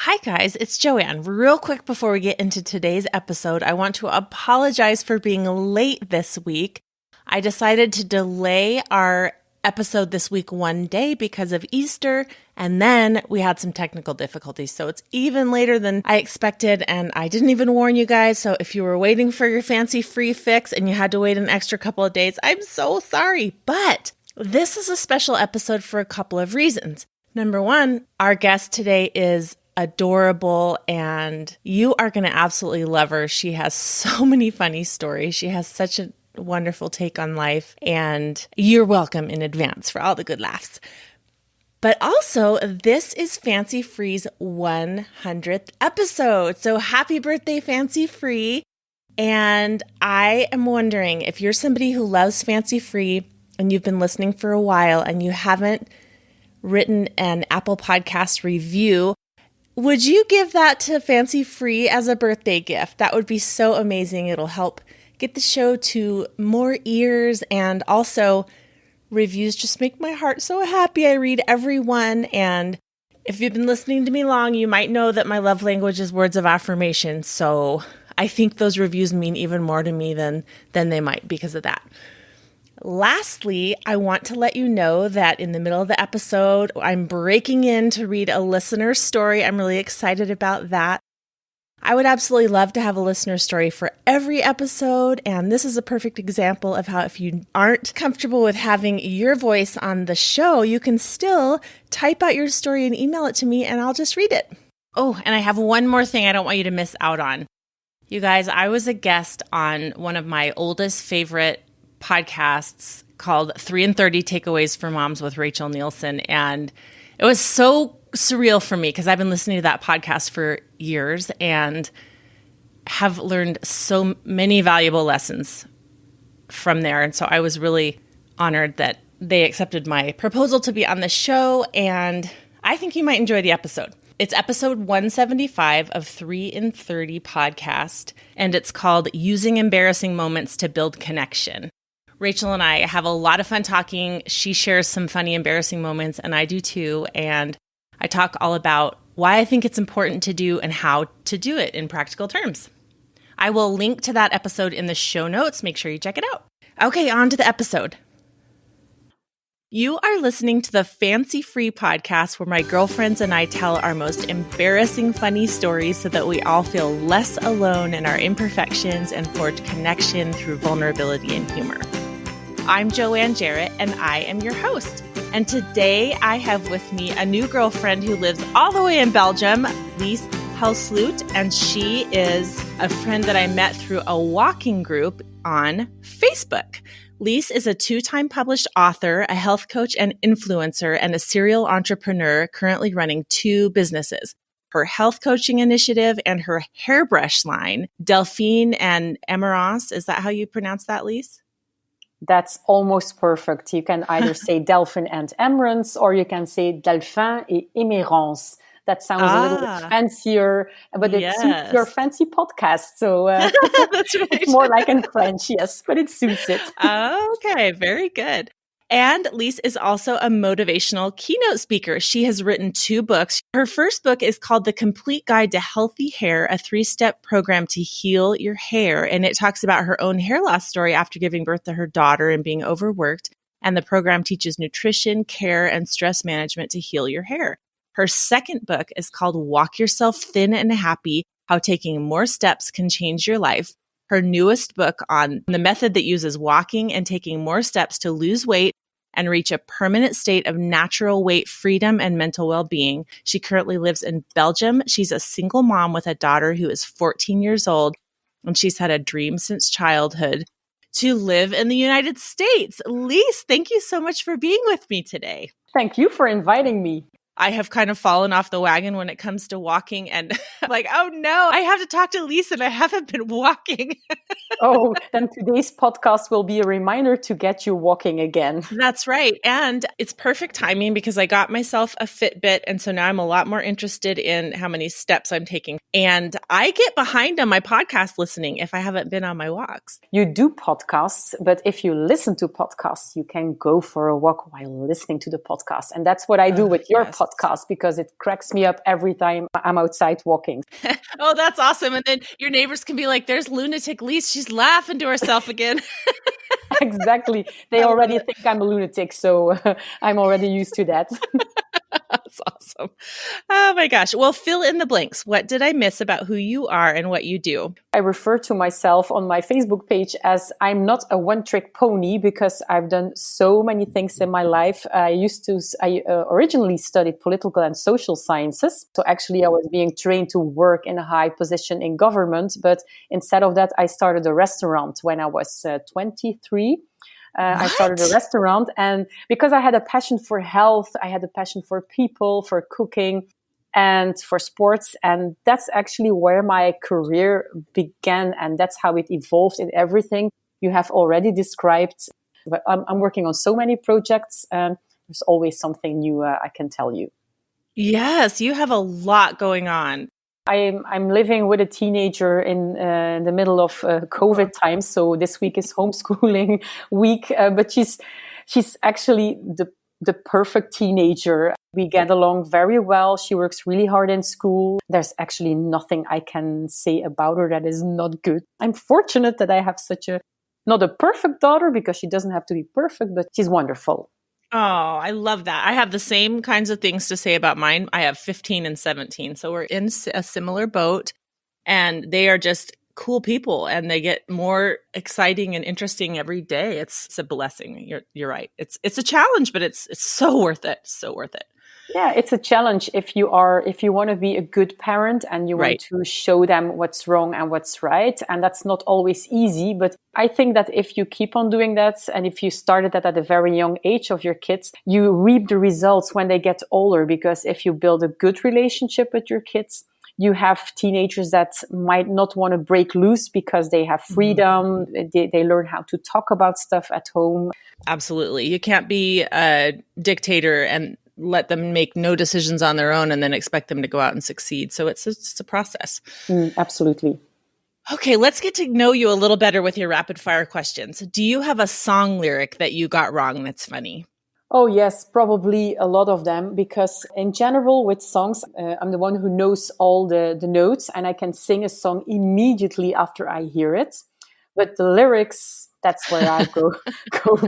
Hi guys, it's Joanne. Real quick before we get into today's episode, I want to apologize for being late this week. I decided to delay our episode this week one day because of Easter, and then we had some technical difficulties. So it's even later than I expected, and I didn't even warn you guys. So if you were waiting for your fancy free fix and you had to wait an extra couple of days, I'm so sorry. But this is a special episode for a couple of reasons. Number one, our guest today is adorable, and you are going to absolutely love her. She has so many funny stories. She has such a wonderful take on life, and you're welcome in advance for all the good laughs. But also, this is Fancy Free's 100th episode. So happy birthday, Fancy Free. And I am wondering if you're somebody who loves Fancy Free and you've been listening for a while and you haven't written an Apple Podcast review, would you give that to Fancy Free as a birthday gift? That would be so amazing. It'll help get the show to more ears, and also reviews just make my heart so happy. I read every one, and if you've been listening to me long, you might know that my love language is words of affirmation. So I think those reviews mean even more to me than they might because of that. Lastly, I want to let you know that in the middle of the episode, I'm breaking in to read a listener story. I'm really excited about that. I would absolutely love to have a listener story for every episode, and this is a perfect example of how if you aren't comfortable with having your voice on the show, you can still type out your story and email it to me, and I'll just read it. Oh, and I have one more thing I don't want you to miss out on. You guys, I was a guest on one of my oldest favorite podcasts called 3 and 30 Takeaways for Moms with Rachel Nielsen. And it was so surreal for me because I've been listening to that podcast for years and have learned so many valuable lessons from there. And so I was really honored that they accepted my proposal to be on the show. And I think you might enjoy the episode. It's episode 175 of 3 and 30 podcast, and it's called Using Embarrassing Moments to Build Connection. Rachel and I have a lot of fun talking. She shares some funny, embarrassing moments, and I do too. And I talk all about why I think it's important to do and how to do it in practical terms. I will link to that episode in the show notes. Make sure you check it out. Okay, on to the episode. You are listening to the Fancy Free podcast, where my girlfriends and I tell our most embarrassing funny stories so that we all feel less alone in our imperfections and forge connection through vulnerability and humor. I'm Joanne Jarrett, and I am your host. And today I have with me a new girlfriend who lives all the way in Belgium, Lise Helsloot, and she is a friend that I met through a walking group on Facebook. Lise is a 2-time published author, a health coach and influencer, and a serial entrepreneur currently running 2 businesses: her health coaching initiative and her hairbrush line, Delphine and Emerance. Is that how you pronounce that, Lise? That's almost perfect. You can either say Delphine and Emerance, or you can say Delphin et Emerance. That sounds a little bit fancier, but it suits your fancy podcast. So That's right. It's more like in French, yes, but it suits it. Okay, very good. And Lise is also a motivational keynote speaker. She has written 2 books. Her first book is called The Complete Guide to Healthy Hair, a 3-step program to heal your hair. And it talks about her own hair loss story after giving birth to her daughter and being overworked. And the program teaches nutrition, care, and stress management to heal your hair. Her second book is called Walk Yourself Thin and Happy: How Taking More Steps Can Change Your Life. Her newest book on the method that uses walking and taking more steps to lose weight and reach a permanent state of natural weight freedom and mental well-being. She currently lives in Belgium. She's a single mom with a daughter who is 14 years old, and she's had a dream since childhood to live in the United States. Lise, thank you so much for being with me today. Thank you for inviting me. I have kind of fallen off the wagon when it comes to walking, and I'm like, oh no, I have to talk to Lisa and I haven't been walking. Oh, then today's podcast will be a reminder to get you walking again. That's right. And it's perfect timing because I got myself a Fitbit. And so now I'm a lot more interested in how many steps I'm taking. And I get behind on my podcast listening if I haven't been on my walks. You do podcasts, but if you listen to podcasts, you can go for a walk while listening to the podcast. And that's what I do with your podcast. podcast because it cracks me up every time I'm outside walking. Oh, that's awesome. And then your neighbors can be like, there's lunatic Lise. She's laughing to herself again. Exactly. They already think I'm a lunatic, so I'm already used to that. That's awesome. Oh my gosh. Well, fill in the blanks. What did I miss about who you are and what you do? I refer to myself on my Facebook page as I'm not a one-trick pony because I've done so many things in my life. I originally studied political and social sciences. So actually I was being trained to work in a high position in government. But instead of that, I started a restaurant when I was 23. I started a restaurant, and because I had a passion for health, I had a passion for people, for cooking, and for sports. And that's actually where my career began. And that's how it evolved in everything you have already described. But I'm working on so many projects, and there's always something new I can tell you. Yes, you have a lot going on. I'm living with a teenager in the middle of COVID time. So this week is homeschooling week, but she's actually the perfect teenager. We get along very well. She works really hard in school. There's actually nothing I can say about her that is not good. I'm fortunate that I have not a perfect daughter because she doesn't have to be perfect, but she's wonderful. Oh, I love that. I have the same kinds of things to say about mine. I have 15 and 17. So we're in a similar boat, and they are just cool people, and they get more exciting and interesting every day. It's a blessing. You're right. It's a challenge, but it's so worth it. So worth it. Yeah, it's a challenge if you want to be a good parent and you want to show them what's wrong and what's right. And that's not always easy. But I think that if you keep on doing that, and if you started that at a very young age of your kids, you reap the results when they get older. Because if you build a good relationship with your kids, you have teenagers that might not want to break loose because they have freedom. Mm-hmm. They learn how to talk about stuff at home. Absolutely. You can't be a dictator and let them make no decisions on their own and then expect them to go out and succeed. So it's a process. Absolutely. Okay, let's get to know you a little better with your rapid fire questions. Do you have a song lyric that you got wrong that's funny? Oh, yes, probably a lot of them, because in general with songs, I'm the one who knows all the notes and I can sing a song immediately after I hear it. But the lyrics, that's where I go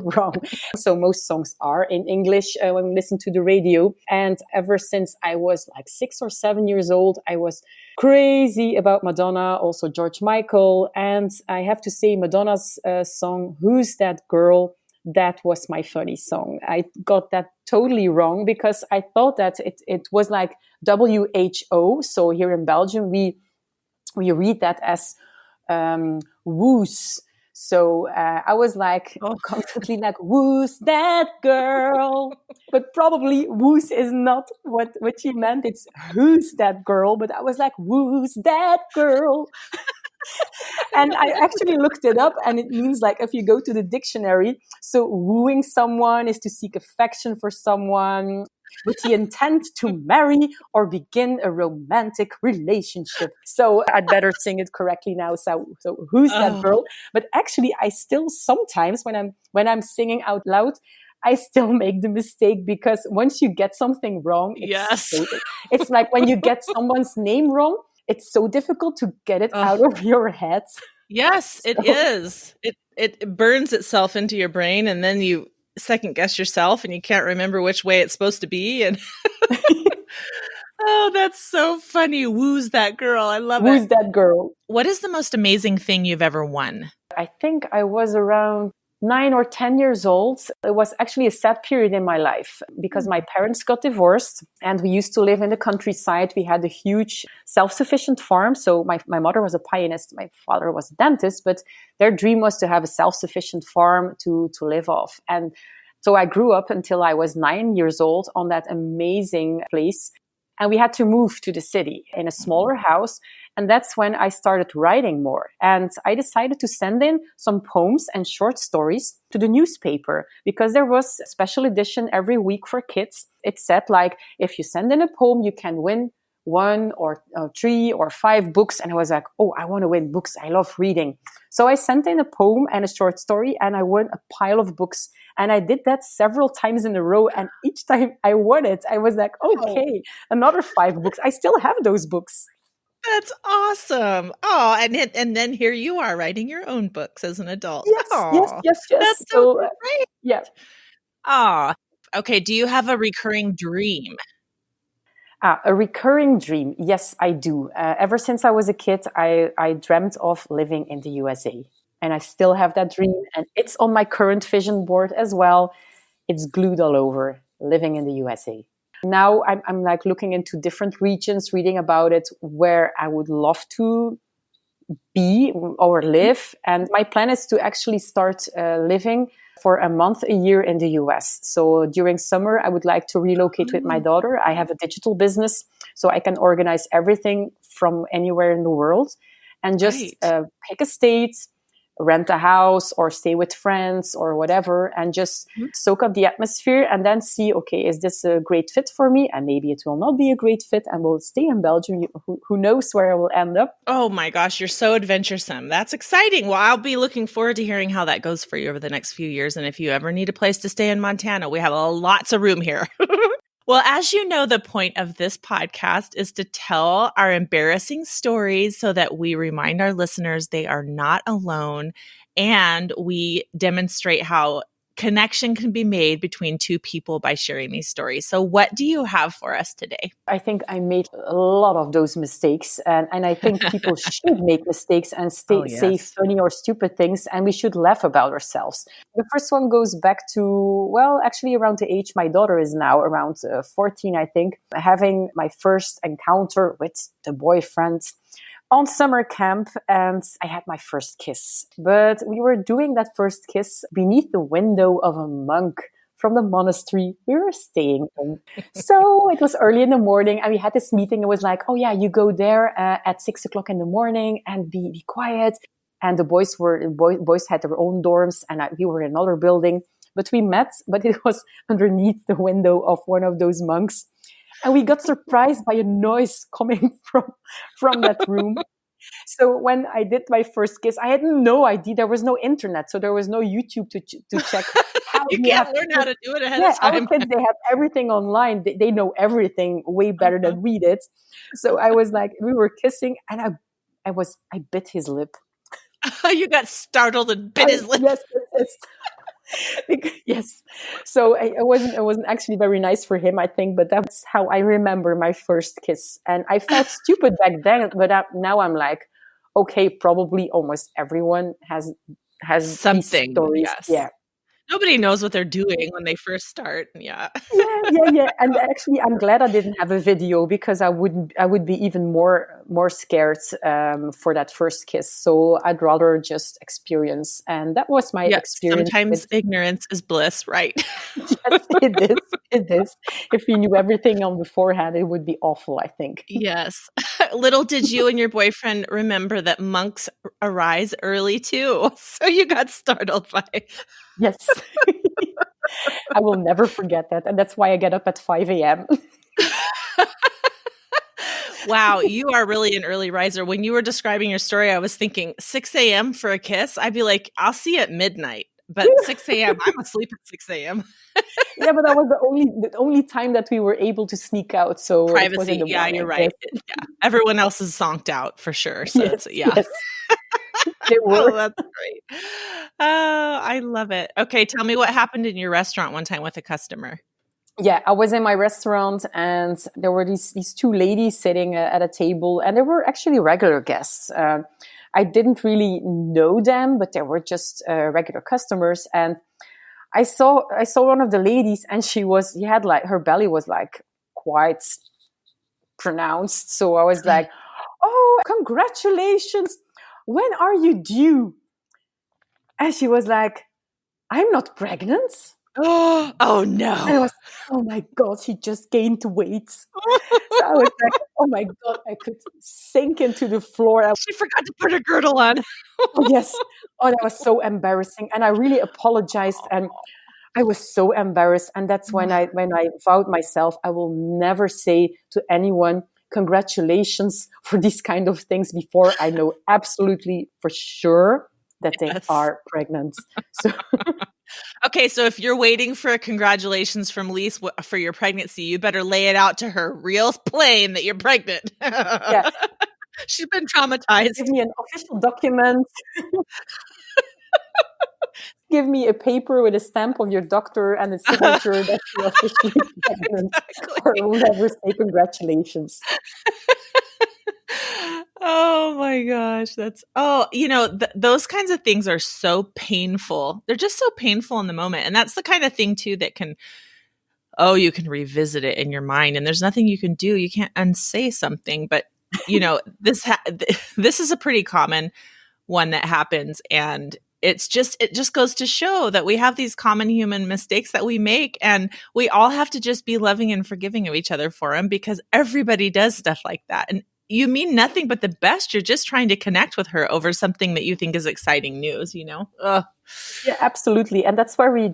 wrong. So most songs are in English when we listen to the radio. And ever since I was like 6 or 7 years old, I was crazy about Madonna, also George Michael. And I have to say Madonna's song, Who's That Girl? That was my funny song. I got that totally wrong because I thought that it was like WHO. So here in Belgium, we read that as woos. So I was like constantly like, who's that girl? But probably woos is not what she meant. It's who's that girl? But I was like, who's that girl? And I actually looked it up, and it means like if you go to the dictionary, so wooing someone is to seek affection for someone with the intent to marry or begin a romantic relationship. So I'd better sing it correctly now. So who's that girl? But actually, I still sometimes when I'm singing out loud, I still make the mistake because once you get something wrong, it's like when you get someone's name wrong. It's so difficult to get it out of your head. Yes, it is. It burns itself into your brain, and then you second guess yourself, and you can't remember which way it's supposed to be. And oh, that's so funny. Woo's that girl? I love it. Who's that girl? What is the most amazing thing you've ever won? I think I was around 9 or 10 years old. It was actually a sad period in my life because my parents got divorced and we used to live in the countryside. We had a huge self-sufficient farm. So my mother was a pianist. My father was a dentist, but their dream was to have a self-sufficient farm to live off. And so I grew up until I was 9 years old on that amazing place. And we had to move to the city in a smaller house. And that's when I started writing more. And I decided to send in some poems and short stories to the newspaper because there was a special edition every week for kids. It said like, if you send in a poem, you can win one or 3 or 5 books. And I was like, oh, I want to win books. I love reading. So I sent in a poem and a short story and I won a pile of books. And I did that several times in a row. And each time I won it, I was like, okay, another 5 books. I still have those books. That's awesome. Oh, and then here you are writing your own books as an adult. Yes. That's so great. Yeah. Oh, okay. Do you have a recurring dream? A recurring dream. Yes, I do. Ever since I was a kid, I dreamt of living in the USA. And I still have that dream. And it's on my current vision board as well. It's glued all over, living in the USA. Now I'm like looking into different regions, reading about it, where I would love to be or live. And my plan is to actually start living for a month a year in the US. So during summer, I would like to relocate with my daughter. I have a digital business, so I can organize everything from anywhere in the world and just pick a state, rent a house or stay with friends or whatever, and just soak up the atmosphere and then see, okay, is this a great fit for me? And maybe it will not be a great fit and we'll stay in Belgium. Who knows where I will end up? Oh my gosh, you're so adventuresome. That's exciting. Well, I'll be looking forward to hearing how that goes for you over the next few years. And if you ever need a place to stay in Montana, we have lots of room here. Well, as you know, the point of this podcast is to tell our embarrassing stories so that we remind our listeners they are not alone, and we demonstrate how connection can be made between two people by sharing these stories. So what do you have for us today? I think I made a lot of those mistakes. And I think people should make mistakes and say funny or stupid things. And we should laugh about ourselves. The first one goes back to, well, actually around the age my daughter is now, around 14, I think, having my first encounter with the boyfriend on summer camp, and I had my first kiss. But we were doing that first kiss beneath the window of a monk from the monastery we were staying in. So it was early in the morning and we had this meeting. It was like, oh yeah, you go there at 6 o'clock in the morning and be quiet. And the boys had their own dorms and we were in another building. But we met, but it was underneath the window of one of those monks. And we got surprised by a noise coming from that room. So when I did my first kiss, I had no idea. There was no internet, so there was no YouTube to check. You can't learn how to do it ahead of time. Our kids, they have everything online. They know everything way better than we did. So I was like, we were kissing, and I bit his lip. You got startled and bit his lip. Yes. Yes. So it wasn't actually very nice for him, I think, but that's how I remember my first kiss. And I felt stupid back then, but now I'm like, okay, probably almost everyone has something. Stories. Yes. Yeah. Nobody knows what they're doing when they first start. Yeah. Yeah. And actually, I'm glad I didn't have a video because I would be even more scared for that first kiss. So I'd rather just experience. And that was my experience. Sometimes ignorance is bliss, right? Yes, it is. If you knew everything on beforehand, it would be awful, I think. Yes. Little did you and your boyfriend remember that monks arise early too. So you got startled by... Yes. I will never forget that. And that's why I get up at 5 a.m. Wow, you are really an early riser. When you were describing your story, I was thinking 6 a.m. for a kiss. I'd be like, I'll see you at midnight. But 6 a.m., I'm asleep at 6 a.m. Yeah, but that was the only time that we were able to sneak out. So privacy, you're right. Yeah. Everyone else is zonked out for sure. So yes. Oh, that's great. Oh, I love it. Okay, tell me what happened in your restaurant one time with a customer. Yeah, I was in my restaurant and there were these two ladies sitting at a table, and they were actually regular guests. I didn't really know them, but they were just regular customers. And I saw one of the ladies, and her belly was like quite pronounced. So I was like, "Oh, congratulations! When are you due?" And she was like, "I'm not pregnant." Oh no. And I was, oh my God, she just gained weight. So I was like, oh my God, I could sink into the floor. She forgot to put her girdle on. Oh, yes. Oh, that was so embarrassing. And I really apologized. And I was so embarrassed. And that's when I vowed myself, I will never say to anyone, congratulations for these kind of things before I know absolutely for sure that they are pregnant. So okay, so if you're waiting for a congratulations from Lise for your pregnancy, you better lay it out to her real plain that you're pregnant. Yeah. She's been traumatized. Give me an official document. Give me a paper with a stamp of your doctor and a signature that you're officially pregnant. Exactly. Or whatever, say congratulations. Oh my gosh. Those kinds of things are so painful. They're just so painful in the moment. And that's the kind of thing too that you can revisit it in your mind and there's nothing you can do. You can't unsay something, but this is a pretty common one that happens. And it just goes to show that we have these common human mistakes that we make, and we all have to just be loving and forgiving of each other for them, because everybody does stuff like that. And you mean nothing but the best. You're just trying to connect with her over something that you think is exciting news, Ugh. Yeah, absolutely. And that's where we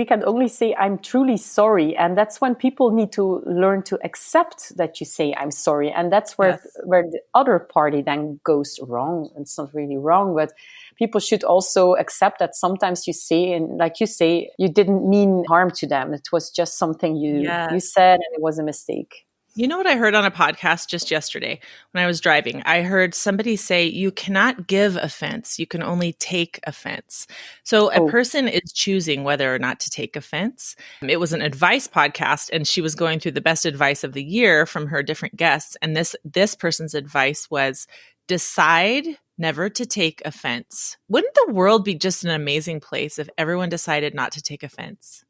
can only say, I'm truly sorry. And that's when people need to learn to accept that you say, I'm sorry. And that's where the other party then goes wrong. It's not really wrong, but people should also accept that sometimes you say, and like you say, you didn't mean harm to them. It was just something you said and it was a mistake. You know what I heard on a podcast just yesterday when I was driving? I heard somebody say, you cannot give offense. You can only take offense. So a person is choosing whether or not to take offense. It was an advice podcast, and she was going through the best advice of the year from her different guests. And this person's advice was, decide never to take offense. Wouldn't the world be just an amazing place if everyone decided not to take offense?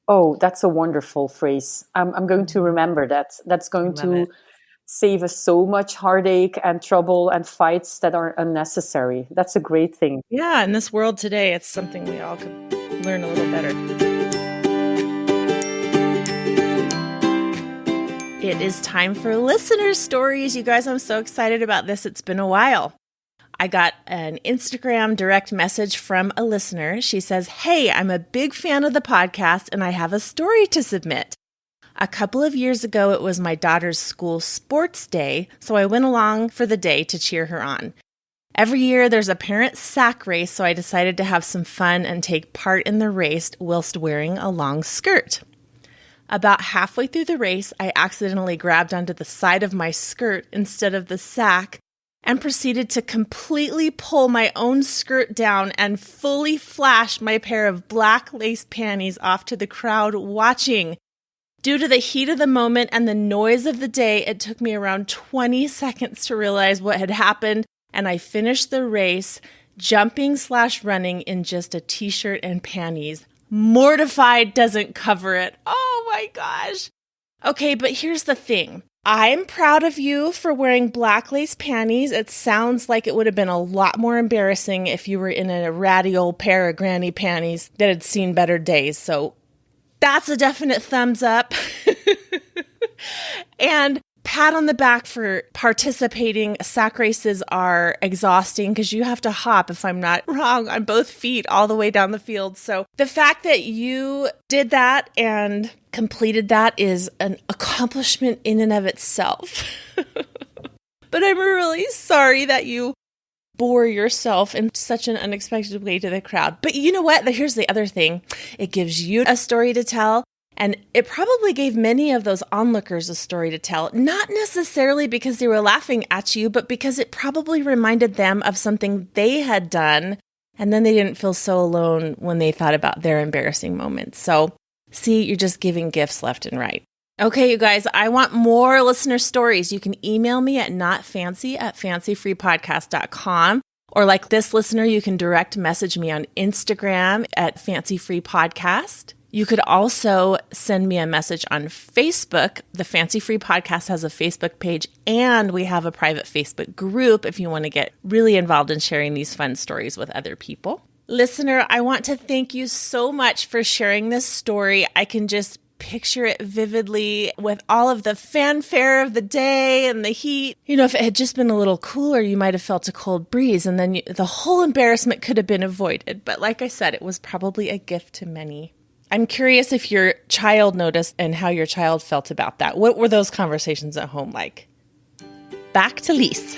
Oh, that's a wonderful phrase. I'm going to remember that. That's going to save us so much heartache and trouble and fights that are unnecessary. That's a great thing. Yeah, in this world today, it's something we all could learn a little better. It is time for listener stories. You guys, I'm so excited about this. It's been a while. I got an Instagram direct message from a listener. She says, hey, I'm a big fan of the podcast and I have a story to submit. A couple of years ago, it was my daughter's school sports day, so I went along for the day to cheer her on. Every year, there's a parent sack race, so I decided to have some fun and take part in the race whilst wearing a long skirt. About halfway through the race, I accidentally grabbed onto the side of my skirt instead of the sack and proceeded to completely pull my own skirt down and fully flash my pair of black lace panties off to the crowd watching. Due to the heat of the moment and the noise of the day, it took me around 20 seconds to realize what had happened, and I finished the race jumping/running in just a t-shirt and panties. Mortified doesn't cover it. Oh my gosh. Okay, but here's the thing. I'm proud of you for wearing black lace panties. It sounds like it would have been a lot more embarrassing if you were in a ratty old pair of granny panties that had seen better days. So that's a definite thumbs up. And pat on the back for participating. Sack races are exhausting because you have to hop, if I'm not wrong, on both feet all the way down the field. So the fact that you did that and completed that is an accomplishment in and of itself. But I'm really sorry that you bore yourself in such an unexpected way to the crowd. But you know what? Here's the other thing. It gives you a story to tell. And it probably gave many of those onlookers a story to tell, not necessarily because they were laughing at you, but because it probably reminded them of something they had done, and then they didn't feel so alone when they thought about their embarrassing moments. So, see, you're just giving gifts left and right. Okay, you guys, I want more listener stories. You can email me at notfancy@fancyfreepodcast.com. Or like this listener, you can direct message me on Instagram at fancyfreepodcast. You could also send me a message on Facebook. The Fancy Free Podcast has a Facebook page, and we have a private Facebook group if you want to get really involved in sharing these fun stories with other people. Listener, I want to thank you so much for sharing this story. I can just picture it vividly with all of the fanfare of the day and the heat. You know, if it had just been a little cooler, you might have felt a cold breeze, and then the whole embarrassment could have been avoided. But like I said, it was probably a gift to many. I'm curious if your child noticed and how your child felt about that. What were those conversations at home like? Back to Lise.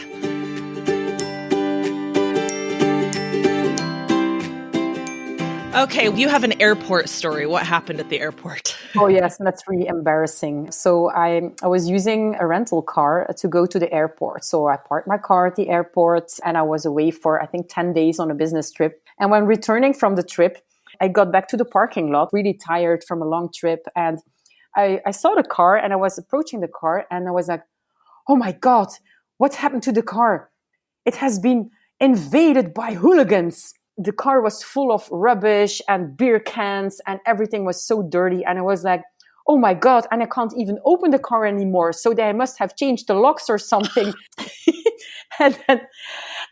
Okay, you have an airport story. What happened at the airport? Oh, yes, and that's really embarrassing. So I was using a rental car to go to the airport. So I parked my car at the airport and I was away for, I think, 10 days on a business trip. And when returning from the trip, I got back to the parking lot, really tired from a long trip. And I saw the car and I was approaching the car and I was like, oh my God, what happened to the car? It has been invaded by hooligans. The car was full of rubbish and beer cans and everything was so dirty. And I was like, oh my God, and I can't even open the car anymore. So they must have changed the locks or something. and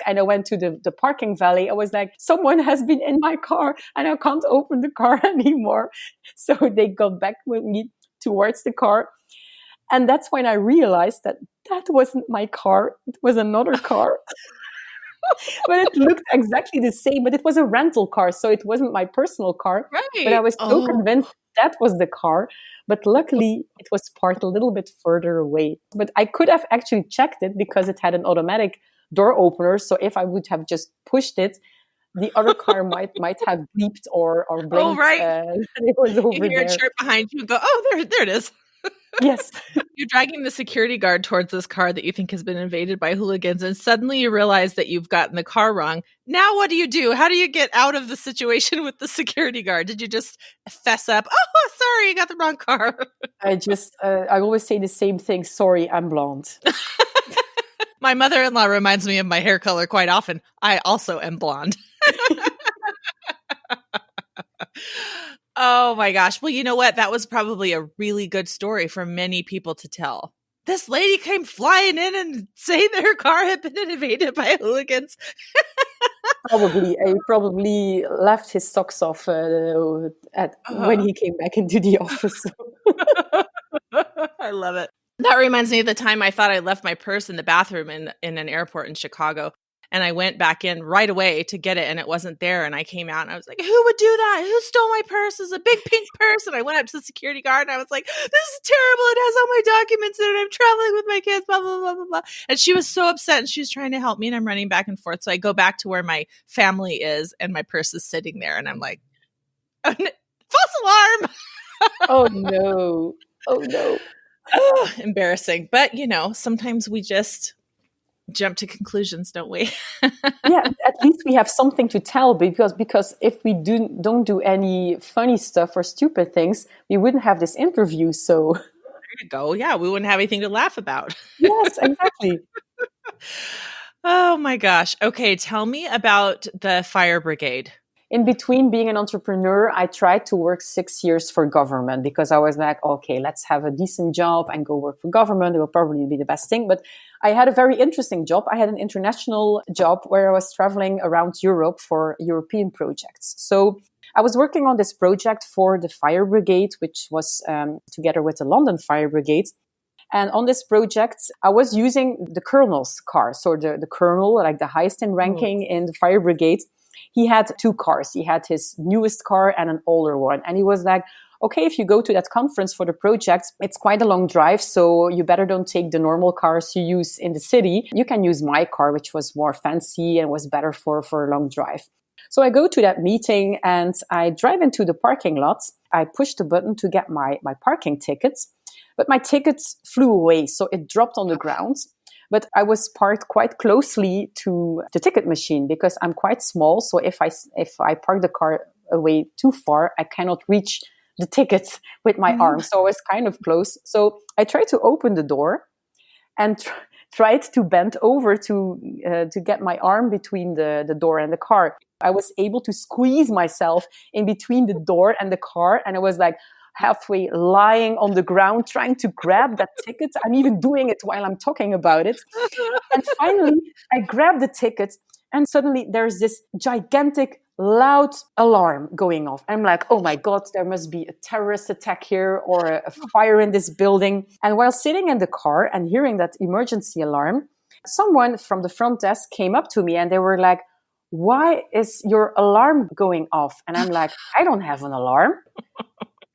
I went to the parking valet. I was like, someone has been in my car and I can't open the car anymore. So they got back with me towards the car. And that's when I realized that wasn't my car. It was another car. But it looked exactly the same, but it was a rental car, so it wasn't my personal car. Right. But I was so convinced that was the car. But luckily, it was parked a little bit further away. But I could have actually checked it because it had an automatic door opener. So if I would have just pushed it, the other car might have beeped or blinked. Oh, right. It was over you hear there. A chirp behind you and go, oh, there it is. Yes. You're dragging the security guard towards this car that you think has been invaded by hooligans, and suddenly you realize that you've gotten the car wrong. Now what do you do? How do you get out of the situation with the security guard? Did you just fess up? Oh, sorry, you got the wrong car. I always say the same thing. Sorry, I'm blonde. My mother-in-law reminds me of my hair color quite often. I also am blonde. Oh my gosh. Well, you know what? That was probably a really good story for many people to tell. This lady came flying in and saying that her car had been invaded by hooligans. He probably left his socks off when he came back into the office. I love it. That reminds me of the time I thought I left my purse in the bathroom in an airport in Chicago. And I went back in right away to get it, and it wasn't there. And I came out, and I was like, who would do that? Who stole my purse? It's a big pink purse. And I went up to the security guard, and I was like, this is terrible. It has all my documents in it. I'm traveling with my kids, blah, blah, blah, blah, blah. And she was so upset, and she was trying to help me, and I'm running back and forth. So I go back to where my family is, and my purse is sitting there. And I'm like, oh, false alarm. Oh, no. Oh, no. Oh, embarrassing. But, sometimes we just jump to conclusions, don't we? Yeah, at least we have something to tell, because if we don't do any funny stuff or stupid things, we wouldn't have this interview. So there you go. Yeah, we wouldn't have anything to laugh about. Yes, exactly. Oh my gosh. Okay, tell me about the fire brigade. In between being an entrepreneur, I tried to work 6 years for government because I was like, okay, let's have a decent job and go work for government. It will probably be the best thing. But I had a very interesting job. I had an international job where I was traveling around Europe for European projects. So I was working on this project for the fire brigade, which was together with the London fire brigade. And on this project, I was using the colonel's car. So the colonel, like the highest in ranking in the fire brigade, he had 2 cars. He had his newest car and an older one. And he was like, okay, if you go to that conference for the project, it's quite a long drive. So you better don't take the normal cars you use in the city. You can use my car, which was more fancy and was better for a long drive. So I go to that meeting and I drive into the parking lot. I push the button to get my parking tickets, but my tickets flew away. So it dropped on the ground. But I was parked quite closely to the ticket machine because I'm quite small. So if I park the car away too far, I cannot reach the tickets with my arm. So I was kind of close. So I tried to open the door and tried to bend over to get my arm between the door and the car. I was able to squeeze myself in between the door and the car. And I was like halfway lying on the ground trying to grab that ticket. I'm even doing it while I'm talking about it. And finally, I grabbed the ticket and suddenly there's this gigantic, loud alarm going off. I'm like, oh my God, there must be a terrorist attack here or a fire in this building. And while sitting in the car and hearing that emergency alarm, someone from the front desk came up to me and they were like, why is your alarm going off? And I'm like, I don't have an alarm.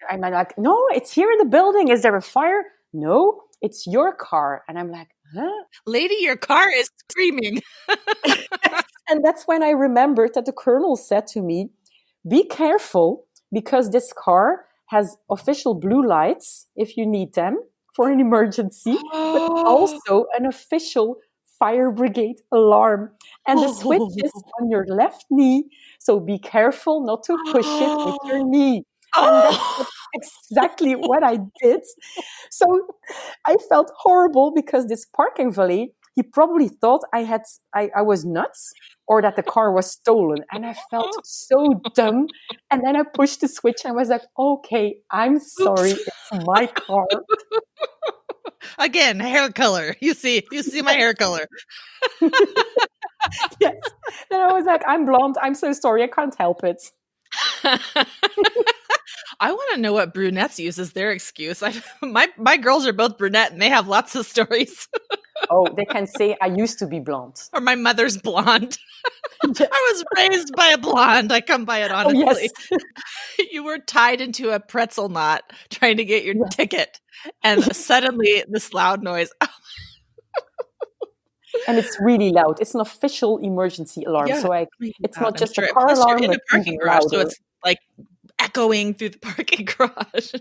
I'm like, no, it's here in the building. Is there a fire? No, it's your car. And I'm like, huh? Lady, your car is screaming. And that's when I remembered that the colonel said to me, be careful, because this car has official blue lights if you need them for an emergency, but also an official fire brigade alarm. And the switch is on your left knee. So be careful not to push it with your knee. And that's exactly what I did. So I felt horrible because this parking valet, he probably thought I was nuts or that the car was stolen. And I felt so dumb. And then I pushed the switch and I was like, okay, I'm sorry. Oops. It's my car. Again, hair color. You see my hair color. Yes. Then I was like, I'm blonde. I'm so sorry. I can't help it. I want to know what brunettes use as their excuse. My girls are both brunette and they have lots of stories. Oh, they can say, I used to be blonde. Or my mother's blonde. Yes. I was raised by a blonde. I come by it honestly. Oh, yes. You were tied into a pretzel knot trying to get your ticket. And suddenly this loud noise. And it's really loud. It's an official emergency alarm. So it's not just a car alarm. You're in the parking garage, so it's like echoing through the parking garage.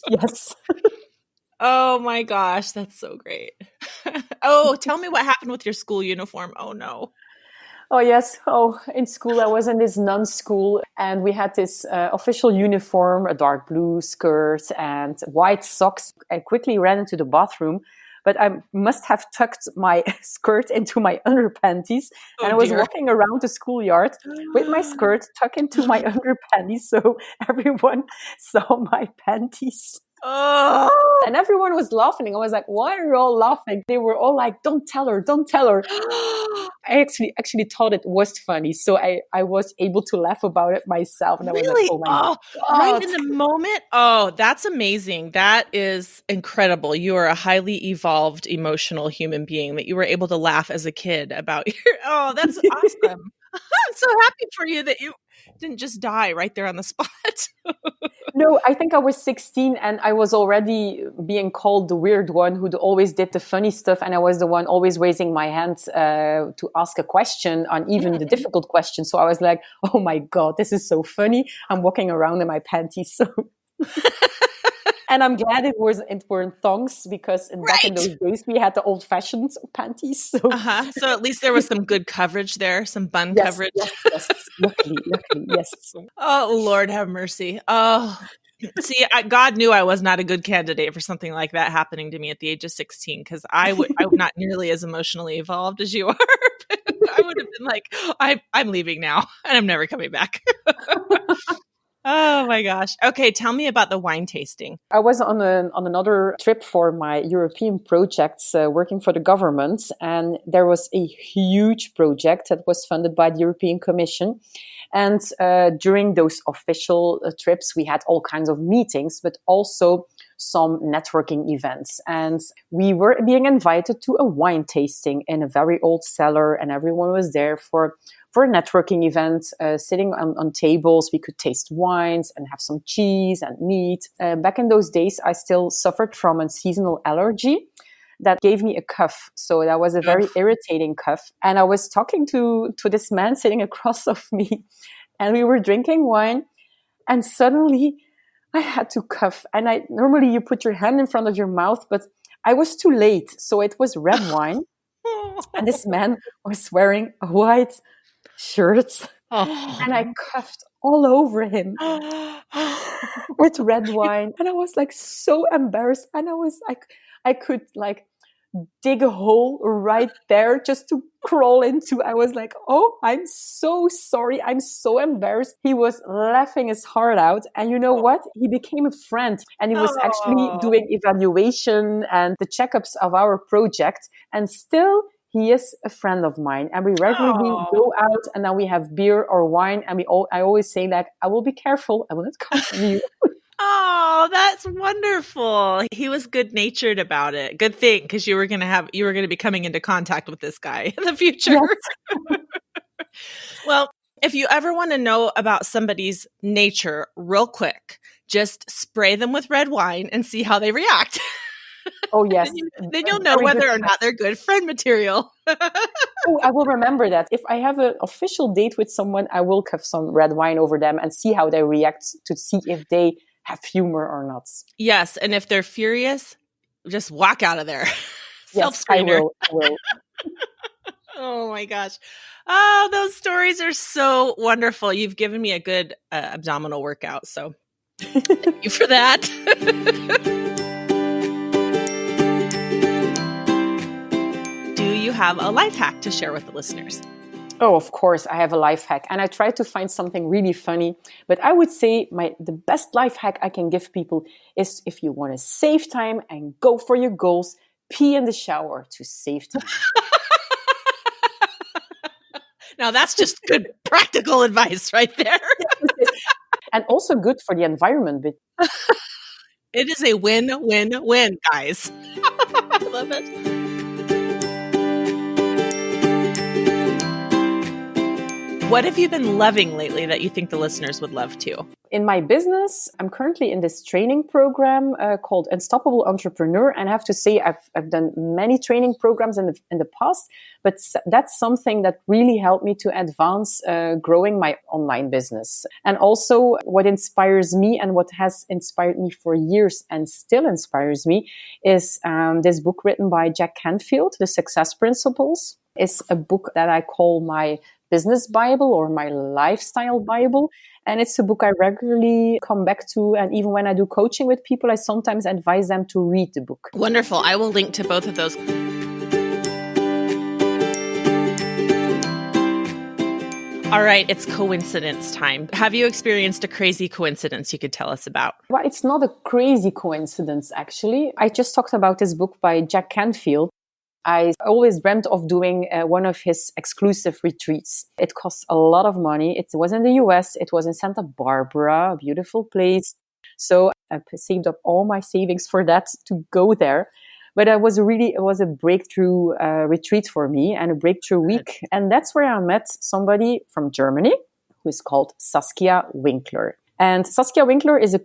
Yes. Oh my gosh, that's so great. Oh, tell me what happened with your school uniform. Oh no. Oh, yes. Oh, in school, I was in this nun school and we had this official uniform, a dark blue skirt and white socks. I quickly ran into the bathroom, but I must have tucked my skirt into my underpanties. And I was walking around the schoolyard with my skirt tucked into my underpanties. So everyone saw my panties. Oh. And everyone was laughing. I was like, why are you all laughing? They were all like, don't tell her, don't tell her. I actually thought it was funny. So I was able to laugh about it myself. And I was like, oh my God. Right in the moment? Oh, that's amazing. That is incredible. You are a highly evolved, emotional human being that you were able to laugh as a kid about your, that's awesome. I'm so happy for you that you didn't just die right there on the spot. No, I think I was 16 and I was already being called the weird one who always did the funny stuff. And I was the one always raising my hand to ask a question on even the difficult questions. So I was like, oh my God, this is so funny. I'm walking around in my panties. So... And I'm glad it weren't thongs because back in those days we had the old-fashioned panties. So, so at least there was some good coverage there, some bun coverage. Yes. Luckily, yes. Oh, Lord have mercy. Oh, see, God knew I was not a good candidate for something like that happening to me at the age of 16 because I'm not nearly as emotionally evolved as you are. I would have been like, I'm leaving now and I'm never coming back. Oh my gosh. Okay, tell me about the wine tasting. I was on another trip for my European projects working for the government, and there was a huge project that was funded by the European Commission. And during those official trips, we had all kinds of meetings, but also some networking events. And we were being invited to a wine tasting in a very old cellar, and everyone was there for a networking event, sitting on tables. We could taste wines and have some cheese and meat. Back in those days, I still suffered from a seasonal allergy that gave me a cough. So that was a very irritating cough. And I was talking to this man sitting across of me, and we were drinking wine. And suddenly I had to cough. And normally you put your hand in front of your mouth, but I was too late. So it was red wine. And this man was wearing a white shirt, and I coughed all over him with red wine, and I was like so embarrassed, and I was like, I could like dig a hole right there just to crawl into. I was like, oh, I'm so sorry, I'm so embarrassed. He was laughing his heart out, and you know what? He became a friend, and he was actually doing evaluation and the checkups of our project, and still he is a friend of mine, and we regularly go out, and then we have beer or wine, and I always say like, I will be careful, I will not come from you. Oh, that's wonderful. He was good-natured about it. Good thing, because you were going to be coming into contact with this guy in the future. Yes. Well, if you ever want to know about somebody's nature real quick, just spray them with red wine and see how they react. Oh, yes. then you'll know whether or not they're good friend material. Oh, I will remember that. If I have an official date with someone, I will have some red wine over them and see how they react to see if they have humor or not. Yes. And if they're furious, just walk out of there. Yes, I will. Oh my gosh. Oh, those stories are so wonderful. You've given me a good abdominal workout. So thank you for that. Do you have a life hack to share with the listeners? Oh, of course, I have a life hack. And I try to find something really funny. But I would say the best life hack I can give people is if you want to save time and go for your goals, pee in the shower to save time. Now that's just good practical advice right there. And also good for the environment. But it is a win-win-win, guys. I love it. What have you been loving lately that you think the listeners would love too? In my business, I'm currently in this training program called Unstoppable Entrepreneur. And I have to say, I've done many training programs in the past, but that's something that really helped me to advance growing my online business. And also what inspires me and what has inspired me for years and still inspires me is this book written by Jack Canfield, The Success Principles. It's a book that I call my business Bible or my lifestyle Bible. And it's a book I regularly come back to. And even when I do coaching with people, I sometimes advise them to read the book. Wonderful. I will link to both of those. All right, it's coincidence time. Have you experienced a crazy coincidence you could tell us about? Well, it's not a crazy coincidence, actually. I just talked about this book by Jack Canfield. I always dreamt of doing one of his exclusive retreats. It costs a lot of money. It was in the US. It was in Santa Barbara, a beautiful place. So I saved up all my savings for that to go there. But it was a breakthrough retreat for me and a breakthrough week. And that's where I met somebody from Germany who is called Saskia Winkler. And Saskia Winkler is a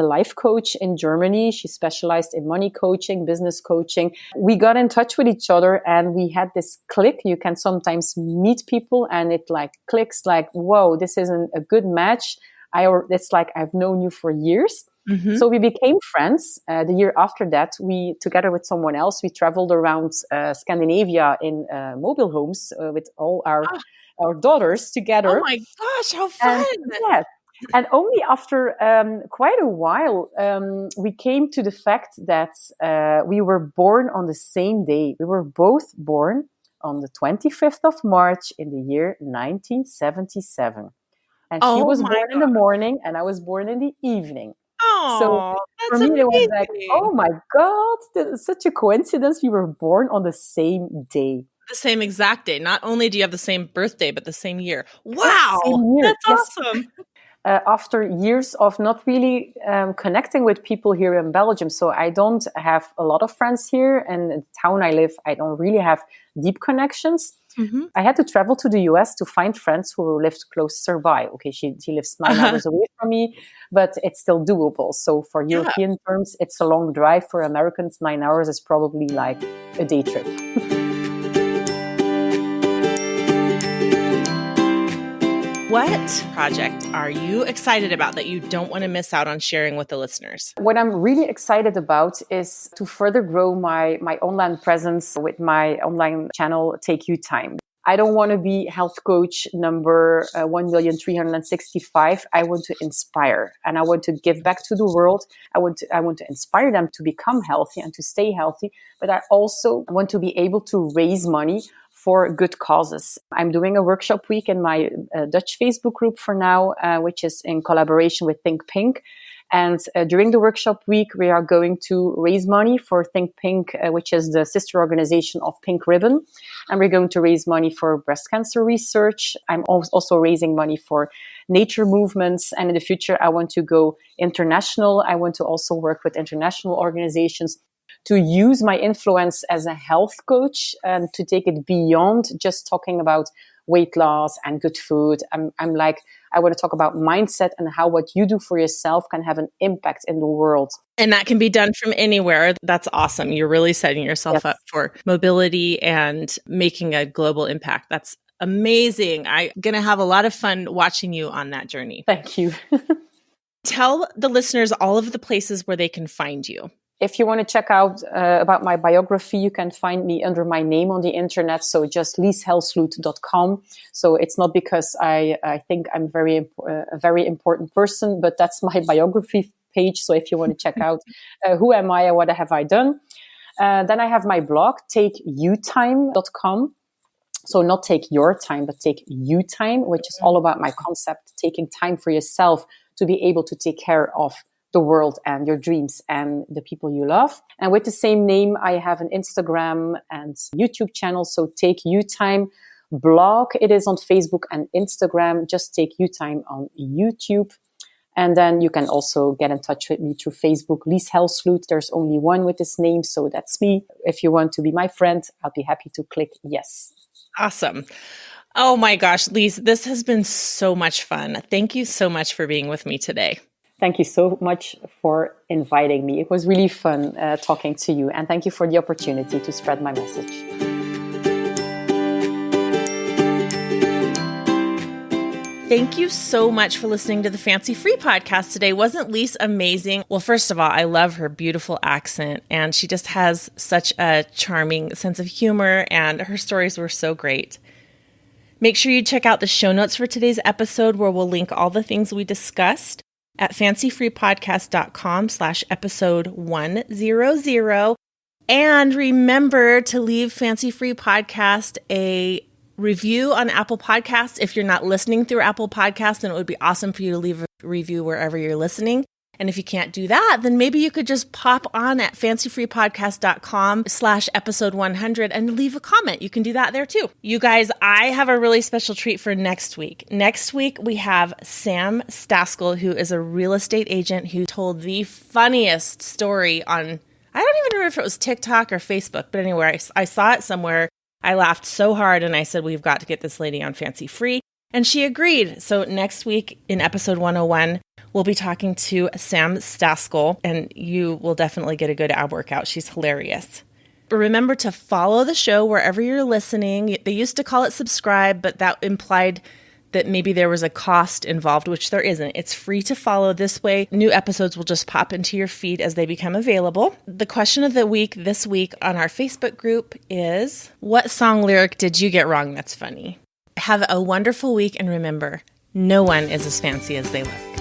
life coach in Germany. She specialized in money coaching, business coaching. We got in touch with each other and we had this click. You can sometimes meet people and it like clicks like, whoa, this isn't a good match. It's like I've known you for years. Mm-hmm. So we became friends. The year after that, we, together with someone else, we traveled around Scandinavia in mobile homes with all our daughters together. Oh my gosh, how fun! And only after quite a while, we came to the fact that we were born on the same day. We were both born on the 25th of March in the year 1977. And she was born in the morning and I was born in the evening. Oh, so for me, it was like, oh my God, this is such a coincidence. We were born on the same day. The same exact day. Not only do you have the same birthday, but the same year. Wow, that's awesome. After years of not really connecting with people here in Belgium. So I don't have a lot of friends here. And in the town I live, I don't really have deep connections. Mm-hmm. I had to travel to the US to find friends who lived closer by. Okay, she lives 9 hours away from me, but it's still doable. So for European terms, it's a long drive. For Americans, 9 hours is probably like a day trip. What project are you excited about that you don't want to miss out on sharing with the listeners? What I'm really excited about is to further grow my online presence with my online channel, Take You Time. I don't want to be health coach number 1,365,000. I want to inspire and I want to give back to the world. I want to inspire them to become healthy and to stay healthy. But I also want to be able to raise money for good causes. I'm doing a workshop week in my Dutch Facebook group for now, which is in collaboration with Think Pink. And during the workshop week, we are going to raise money for Think Pink, which is the sister organization of Pink Ribbon. And we're going to raise money for breast cancer research. I'm also raising money for nature movements. And in the future, I want to go international. I want to also work with international organizations to use my influence as a health coach and to take it beyond just talking about weight loss and good food. I'm like, I want to talk about mindset and how what you do for yourself can have an impact in the world. And that can be done from anywhere. That's awesome. You're really setting yourself up for mobility and making a global impact. That's amazing. I'm going to have a lot of fun watching you on that journey. Thank you. Tell the listeners all of the places where they can find you. If you want to check out about my biography, you can find me under my name on the internet. So just helsloot.com. So it's not because I think I'm a very important person, but that's my biography page. So if you want to check out who am I and what have I done. Then I have my blog, takeyoutime.com. So not take your time, but take you time, which is all about my concept, taking time for yourself to be able to take care of the world and your dreams and the people you love. And with the same name, I have an Instagram and YouTube channel. So Take You Time blog. It is on Facebook and Instagram. Just Take You Time on YouTube. And then you can also get in touch with me through Facebook, Lies Helsloot. There's only one with this name, so that's me. If you want to be my friend, I'll be happy to click yes. Awesome. Oh my gosh, Lies, this has been so much fun. Thank you so much for being with me today. Thank you so much for inviting me. It was really fun talking to you. And thank you for the opportunity to spread my message. Thank you so much for listening to the Fancy Free podcast today. Wasn't Lies amazing? Well, first of all, I love her beautiful accent, and she just has such a charming sense of humor, and her stories were so great. Make sure you check out the show notes for today's episode, where we'll link all the things we discussed at fancyfreepodcast.com/episode 100. And remember to leave Fancy Free Podcast a review on Apple Podcasts. If you're not listening through Apple Podcasts, then it would be awesome for you to leave a review wherever you're listening. And if you can't do that, then maybe you could just pop on at fancyfreepodcast.com/episode 100 and leave a comment. You can do that there too. You guys, I have a really special treat for next week. Next week, we have Sam Staskell, who is a real estate agent who told the funniest story on, I don't even remember if it was TikTok or Facebook, but anyway, I saw it somewhere. I laughed so hard and I said, we've got to get this lady on Fancy Free. And she agreed. So next week in episode 101, we'll be talking to Sam Staskell, and you will definitely get a good ab workout. She's hilarious. But remember to follow the show wherever you're listening. They used to call it subscribe, but that implied that maybe there was a cost involved, which there isn't. It's free to follow. This way, new episodes will just pop into your feed as they become available. The question of the week this week on our Facebook group is, what song lyric did you get wrong that's funny? Have a wonderful week, and remember, no one is as fancy as they look.